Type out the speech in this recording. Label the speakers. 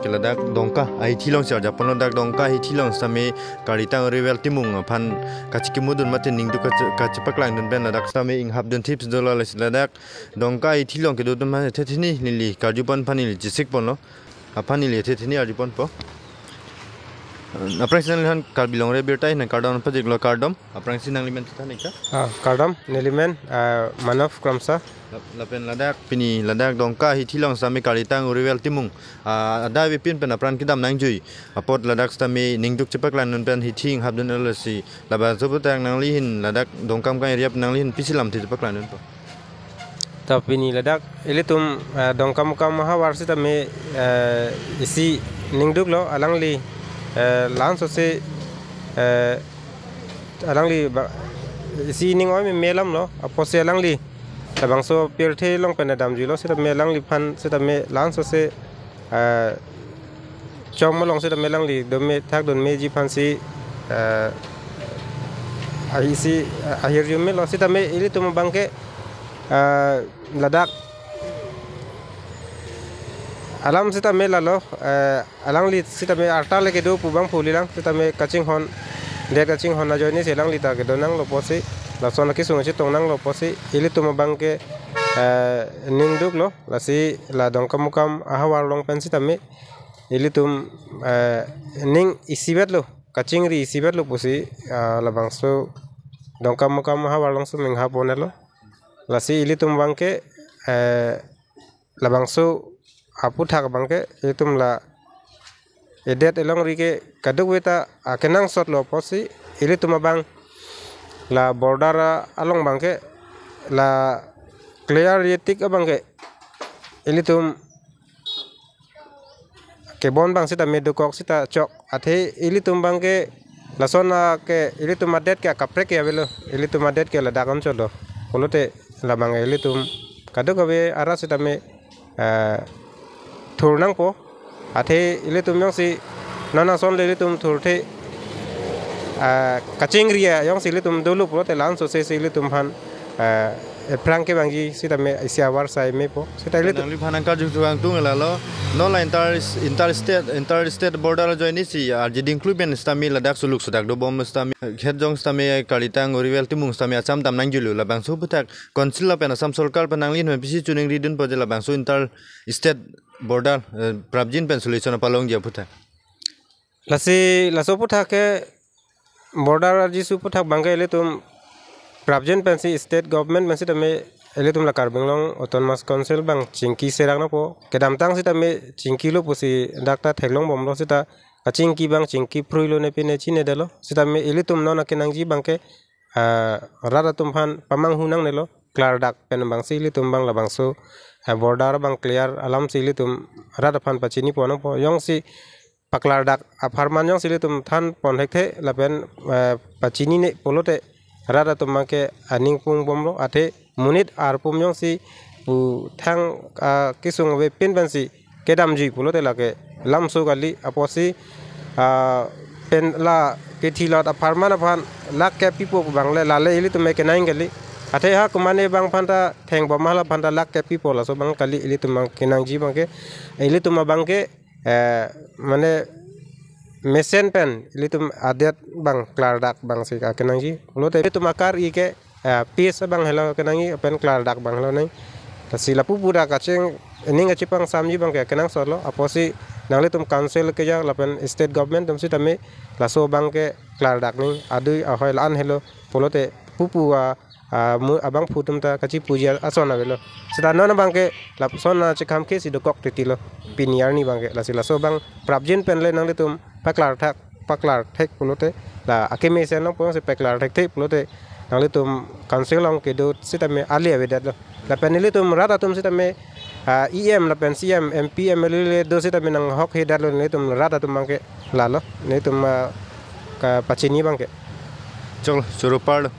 Speaker 1: ke ladak dongka ai thilong sar japon ladak dongka hi thilong same karitang revel timung phan kachiki mudun matin ning du ka chipaklang dun ben ladak same ing hab dun tips dola les ladak dongka ai thilong ke dun ma thethini lili karjupan phani jisik pono aphani le thethini arjupon po aprang sinang lihan kalbilong re bertai na kardom project lo kardom aprang sinang limen thani ka
Speaker 2: kardom nelimen manov kramsa
Speaker 1: lapen ladak pini ladak dongka hi thilong same karitang revel timung ada we pin pen apran kidam nang jui apot ladak same ningduk chepaklan nun pen hi thing habdun lsi laba sobutang nang lihin ladak dongkam ka area nang lihin pisilam thi chepaklan nun po
Speaker 2: tapi ni ladak ilitum dongkam kam ha warsi tame isi ningduk lo alangli lan so se alangli isi ning oi melam lo apose alangli tabang so pirthe long pen dam jilo se me langli phan se me lan so se chom long se me langli do me thak don me ji phan si ai si ahir ju me lo se me ili tum bangke ladak alam se me la lo alangli se me arta le ke do pubang phuli lang se me kaching hon de kaching hon na joini se langli ta ke do nang lo posi lason laki sungai citong nang lo posi ili tu mabangke ningduk lo lasi la dongkam mukam ahawar long pensi tame ili tum ning isibet lo kacing ri isibet lo posi la bangso dongkam mukam ahawar long su mingha pone lo lasi ili tum bangke la bangso apu thak bangke ili tum la edet elong ri ke kaduk weta akenang sot lo posi ili tum mabang la border along bangke la clear yetik bangke ilitum ke bon bang sita medukok sita chok athe ilitum bangke la sona ke ilitum adet ke kapre ke avelo ilitum adet ke la dagon cholo polote la bang ilitum kaduk abe ara sita me thurnang po athe ilitum yong si nana son ilitum thurthe kacing ria yang silitum dulu pula telan so silitum han prang ke bangji sita me isia war sai me po sita ilitum
Speaker 1: nang phanang ka juang tung la lo no la interstate border join si arjiding kluben stami ladak suluk sudak do bom stami khedjong stami karitang revel timung stami acham dam nang julu la bangso butak council la pena sam sarkar panang lin me pisi chuning ridun po la bangso interstate border prabjin pen solution palong ja putak
Speaker 2: lasi laso putak ke border ji su puthak bangke ele tum prabjen pensi state government pensi tame ele tum la karbinglong autonomous council bang chingki serang na po kedam tang sita me chingki lo pusi dakta theglong bom lo sita kachingki bang chingki pruilo ne pine chine delo sita me ele tum nona kenang ji bangke rada tum phan pamang hunang nelo klar dak pen bang si ele tum bang la bang so border bang clear alam si ele tum rada phan pachini ponong po yong si paklar dak aparman yang silitum than pon hekte lapen pachini ne polote rada tum make aning pung bomlo athe munit arpum yang si pu thang kisung we pin bansi kedam ji polote lake lamso gali aposi pen la kethilat aparman aphan lak ke pipo bangle lale ili tum make naing gali athe ha kumane bang phanta theng bomala phanta lak ke pipo la so bang kali ili tum kenang ji bangke ili tum bangke mane mesen pen ilitum adet bang klar dak bang si ka kenangi lo te tu makar i ke pies bang helo kenangi pen klar dak bang lo nai sila pu pura ka cheng ning chipang samji bang ke kenang solo aposi nang tum council ke ja lapen state government tum si tame laso bang ke klar dak ni adui a hoi lan helo polote pupu abang putum ta kachi puja asona velo sida nona bangke la sona chikam ke sidokok titilo piniar ni bangke la sila so bang prabjin pen le nang tum paklar thek pulote la akeme sen no po se paklar thek thek pulote nang tum council long ke do sita me ali avedat la pen le tum rata tum sita me em la pen cm mp ml do sita me nang hok he dalo le tum rata tum bangke la lo ne tum ka pachini bangke
Speaker 1: cholo churu par